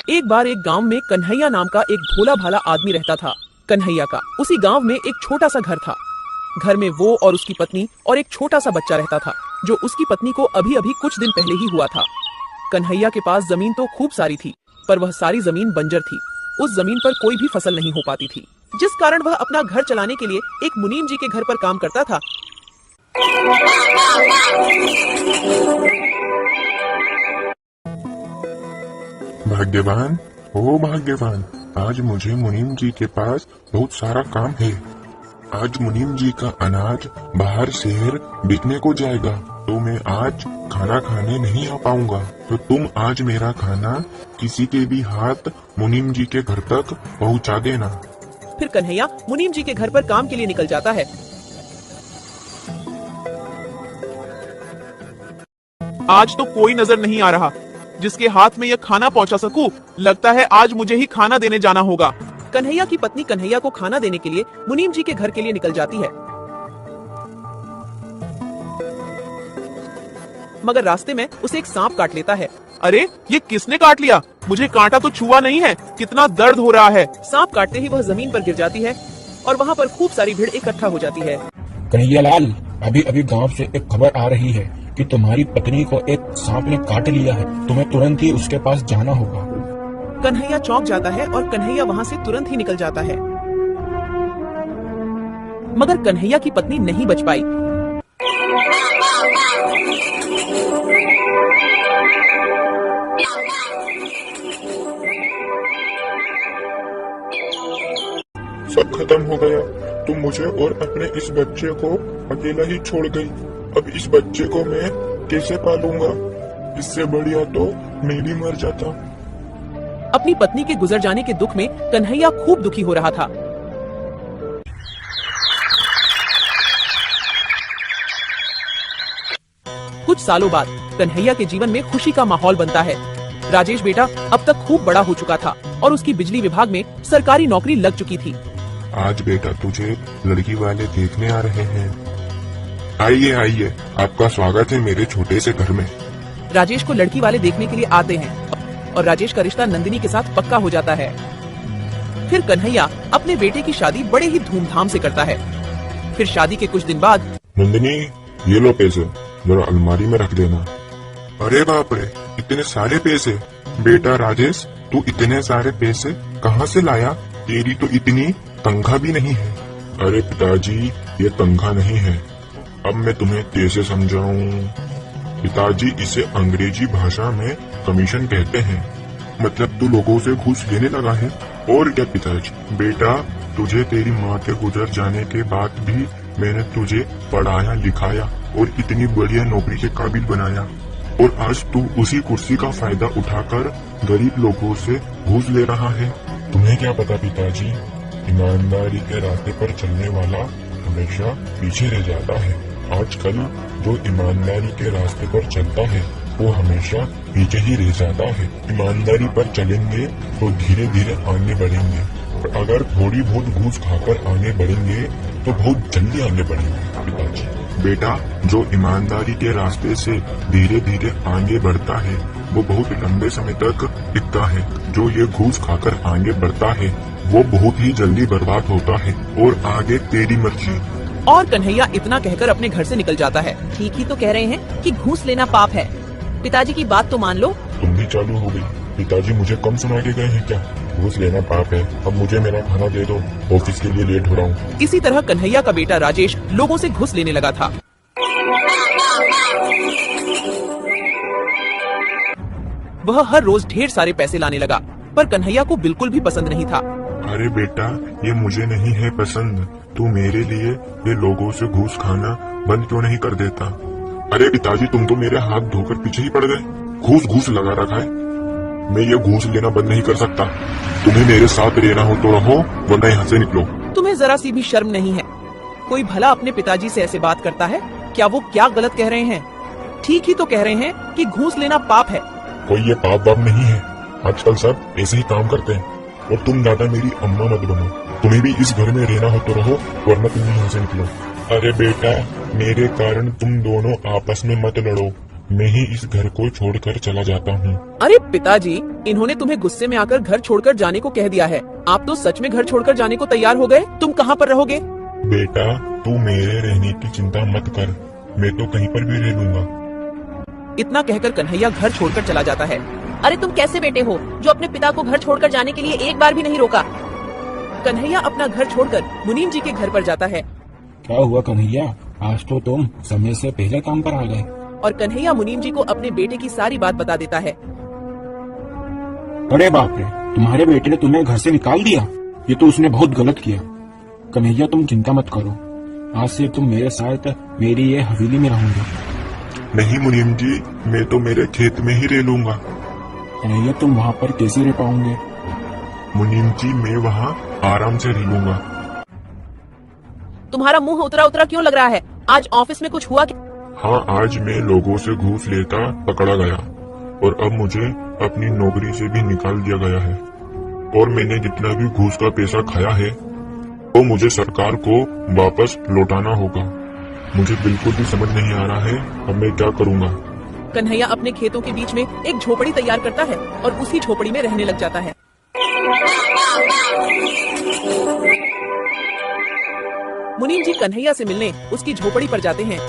एक बार एक गांव में कन्हैया नाम का एक भोला भाला आदमी रहता था। कन्हैया का उसी गांव में एक छोटा सा घर था। घर में वो और उसकी पत्नी और एक छोटा सा बच्चा रहता था, जो उसकी पत्नी को अभी अभी कुछ दिन पहले ही हुआ था। कन्हैया के पास जमीन तो खूब सारी थी, पर वह सारी जमीन बंजर थी। उस जमीन पर कोई भी फसल नहीं हो पाती थी, जिस कारण वह अपना घर चलाने के लिए एक मुनीम जी के घर पर काम करता था। भाग्यवान, ओ भाग्यवान, आज मुझे मुनीम जी के पास बहुत सारा काम है। आज मुनीम जी का अनाज बाहर शहर बिकने को जाएगा, तो मैं आज खाना खाने नहीं आ पाऊंगा। तो तुम आज मेरा खाना किसी के भी हाथ मुनीम जी के घर तक पहुंचा देना। फिर कन्हैया मुनीम जी के घर पर काम के लिए निकल जाता है। आज तो कोई नजर नहीं आ रहा जिसके हाथ में यह खाना पहुंचा सकूं। लगता है आज मुझे ही खाना देने जाना होगा। कन्हैया की पत्नी कन्हैया को खाना देने के लिए मुनीम जी के घर के लिए निकल जाती है, मगर रास्ते में उसे एक सांप काट लेता है। अरे ये किसने काट लिया? मुझे कांटा तो छुआ नहीं है, कितना दर्द हो रहा है। सांप काटते ही वह जमीन पर गिर जाती है और वहाँ पर खूब सारी भीड़ इकट्ठा हो जाती है। कन्हैया लाल, अभी अभी गांव से एक खबर आ रही है कि तुम्हारी पत्नी को एक सांप ने काट लिया है। तुम्हें तुरंत ही उसके पास जाना होगा। कन्हैया चौंक जाता है और कन्हैया वहाँ से तुरंत ही निकल जाता है, मगर कन्हैया की पत्नी नहीं बच पाई। सब खत्म हो गया। तुम मुझे और अपने इस बच्चे को अकेला ही छोड़ गई। अब इस बच्चे को मैं कैसे पालूंगा? इससे बढ़िया तो मैं भी मर जाता। अपनी पत्नी के गुजर जाने के दुख में कन्हैया खूब दुखी हो रहा था। कुछ सालों बाद कन्हैया के जीवन में खुशी का माहौल बनता है। राजेश बेटा अब तक खूब बड़ा हो चुका था और उसकी बिजली विभाग में सरकारी नौकरी लग चुकी थी। आज बेटा तुझे लड़की वाले देखने आ रहे हैं। आइए आइए, आपका स्वागत है मेरे छोटे से घर में। राजेश को लड़की वाले देखने के लिए आते हैं और राजेश का रिश्ता नंदिनी के साथ पक्का हो जाता है। फिर कन्हैया अपने बेटे की शादी बड़े ही धूमधाम से करता है। फिर शादी के कुछ दिन बाद, नंदिनी, ये लो पैसे, जरा अलमारी में रख देना। अरे बाप रे, इतने सारे पैसे! बेटा राजेश, तू इतने सारे पैसे कहाँ से लाया? तेरी तो इतनी तनख्वाह भी नहीं है। अरे पिताजी, ये तनख्वाह नहीं है। अब मैं तुम्हें कैसे समझाऊं? पिताजी, इसे अंग्रेजी भाषा में कमीशन कहते हैं। मतलब तू लोगों से घूस लेने लगा है। और क्या पिताजी? बेटा, तुझे तेरी माँ के गुजर जाने के बाद भी मैंने तुझे पढ़ाया लिखाया और इतनी बढ़िया नौकरी के काबिल बनाया, और आज तू उसी कुर्सी का फायदा उठाकर गरीब लोगों से घूस ले रहा है। तुम्हें क्या पता पिताजी, ईमानदारी के रास्ते पर चलने वाला हमेशा पीछे रह जाता है। आजकल जो ईमानदारी के रास्ते पर चलता है वो हमेशा पीछे ही रह जाता है। ईमानदारी पर चलेंगे तो धीरे धीरे आगे बढ़ेंगे, और अगर थोड़ी बहुत घूस खाकर आगे बढ़ेंगे तो बहुत जल्दी आगे बढ़ेंगे। पिताजी, बेटा, जो ईमानदारी के रास्ते से धीरे धीरे आगे बढ़ता है वो बहुत लंबे समय तक टिकता है। जो ये घूस खाकर आगे बढ़ता है वो बहुत ही जल्दी बर्बाद होता है। और आगे तेरी मर्जी। और कन्हैया इतना कहकर अपने घर से निकल जाता है। ठीक ही तो कह रहे हैं कि घूस लेना पाप है। पिताजी की बात तो मान लो। तुम भी चालू हो गई। पिताजी मुझे कम सुना के गए हैं क्या? घूस लेना पाप है। अब मुझे मेरा खाना दे दो, ऑफिस के लिए लेट हो रहा हूँ। इसी तरह कन्हैया का बेटा राजेश लोगों से घूस लेने लगा था। वह हर रोज ढेर सारे पैसे लाने लगा, पर कन्हैया को बिल्कुल भी पसंद नहीं था। अरे बेटा, ये मुझे नहीं है पसंद। तू मेरे लिए ये लोगों से घूस खाना बंद क्यों नहीं कर देता? अरे पिताजी, तुम तो मेरे हाथ धोकर पीछे ही पड़ गए। घूस घूस लगा रखा है। मैं ये घूस लेना बंद नहीं कर सकता। तुम्हें मेरे साथ रहना हो तो रहो, वरना यहाँ से निकलो। तुम्हें जरा सी भी शर्म नहीं है? कोई भला अपने पिताजी से ऐसे बात करता है? क्या वो क्या गलत कह रहे हैं? ठीक ही तो कह रहे हैं कि घूस लेना पाप है। कोई ये पाप वाप नहीं है। आजकल सब ऐसे ही काम करते हैं। और तुम ज्यादा मेरी अम्मा मत बनो। तुम्हें भी इस घर में रहना हो तो रहो, वरना तुम यहाँ से निकलो। अरे बेटा, मेरे कारण तुम दोनों आपस में मत लड़ो। मैं ही इस घर को छोड़कर चला जाता हूँ। अरे पिताजी, इन्होंने तुम्हें गुस्से में आकर घर छोड़कर जाने को कह दिया है। आप तो सच में घर छोड़कर जाने को तैयार हो गए। तुम कहाँ पर रहोगे? बेटा तू मेरे रहने की चिंता मत कर, मैं तो कहीं पर भी रह लूंगा। इतना कहकर कन्हैया घर छोड़कर चला जाता है। अरे तुम कैसे बेटे हो जो अपने पिता को घर छोड़कर जाने के लिए एक बार भी नहीं रोका। कन्हैया अपना घर छोड़कर मुनीम जी के घर पर जाता है क्या हुआ कन्हैया, आज तो तुम समय से पहले काम पर आ गए। और कन्हैया मुनीम जी को अपने बेटे की सारी बात बता देता है। अरे बाप रे, तुम्हारे बेटे ने तुम्हें घर से निकाल दिया। ये तो उसने बहुत गलत किया। कन्हैया तुम चिंता मत करो, आज से तुम मेरे साथ मेरी ये हवेली में रहोगे। नहीं मुनीम जी, मैं तो मेरे खेत में ही रह लूंगा। कन्हैया तुम वहाँ पर कैसे रह पाओगे? मुनीम जी मैं वहाँ आराम से रह लूंगा। तुम्हारा मुंह उतरा उतरा क्यों लग रहा है? आज ऑफिस में कुछ हुआ क्या? हाँ, आज मैं लोगों से घूस लेता पकड़ा गया और अब मुझे अपनी नौकरी से भी निकाल दिया गया है। और मैंने जितना भी घूस का पैसा खाया है वो मुझे सरकार को वापस लौटाना होगा। मुझे बिल्कुल भी समझ नहीं आ रहा है अब मैं क्या करूँगा। कन्हैया अपने खेतों के बीच में एक झोपड़ी तैयार करता है और उसी झोपड़ी में रहने लग जाता है। मुनीम जी कन्हैया से मिलने उसकी झोपड़ी पर जाते हैं।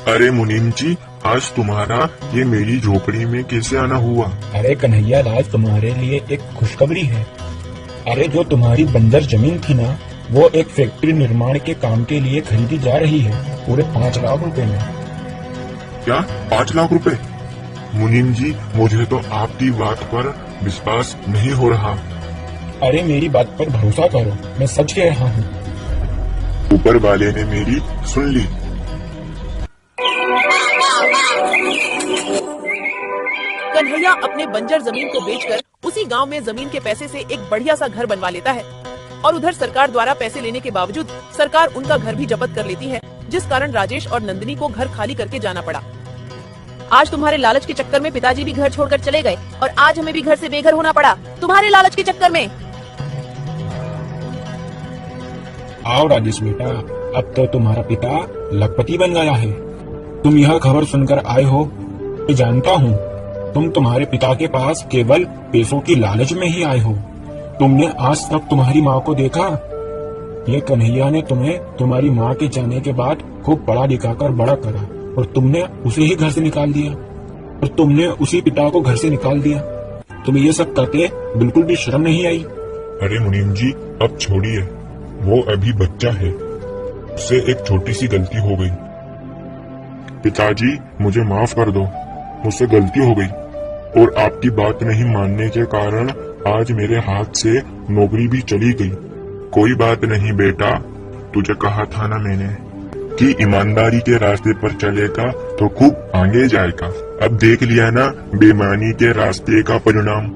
अरे मुनीम जी, आज तुम्हारा ये मेरी झोपड़ी में कैसे आना हुआ? अरे कन्हैया, आज तुम्हारे लिए एक खुशखबरी है। अरे जो तुम्हारी बंजर जमीन थी ना, वो एक फैक्ट्री निर्माण के काम के लिए खरीदी जा रही है, पूरे 5 लाख रुपए में। क्या 5 लाख रुपए? मुनीम जी मुझे तो आपकी बात पर विश्वास नहीं हो रहा। अरे मेरी बात पर भरोसा करो, मैं सच कह रहा हूँ। ऊपर वाले ने मेरी सुन ली। कन्हैया अपने बंजर जमीन को बेचकर उसी गांव में जमीन के पैसे से एक बढ़िया सा घर बनवा लेता है। और उधर सरकार द्वारा पैसे लेने के बावजूद सरकार उनका घर भी जब्त कर लेती है, जिस कारण राजेश और नंदिनी को घर खाली करके जाना पड़ा। आज तुम्हारे लालच के चक्कर में पिताजी भी घर छोड़कर चले गए और आज हमें भी घर से बेघर होना पड़ा तुम्हारे लालच के चक्कर में। आओ राजेश बेटा, अब तो तुम्हारा पिता लखपति बन गया है। तुम यह खबर सुनकर आए हो, मैं जानता हूँ तुम तुम्हारे पिता के पास केवल पैसों की लालच में ही आए हो। तुमने आज तक तुम्हारी माँ को देखा? ये कन्हैया ने तुम्हें तुम्हारी माँ के जाने के बाद खूब पढ़ा लिखाकर बड़ा करा और तुमने उसे ही घर से निकाल दिया और तुमने उसी पिता को घर से निकाल दिया। तुम्हें ये सब करके बिल्कुल भी शर्म नहीं आई? अरे मुनीम जी अब छोड़िए, वो अभी बच्चा है, उससे एक छोटी सी गलती हो गई। पिताजी मुझे माफ कर दो, मुझसे गलती हो गई और आपकी बात नहीं मानने के कारण आज मेरे हाथ से नौकरी भी चली गई। कोई बात नहीं बेटा, तुझे कहा था ना मैंने कि ईमानदारी के रास्ते पर चलेगा तो खूब आगे जाएगा। अब देख लिया ना बेईमानी के रास्ते का परिणाम।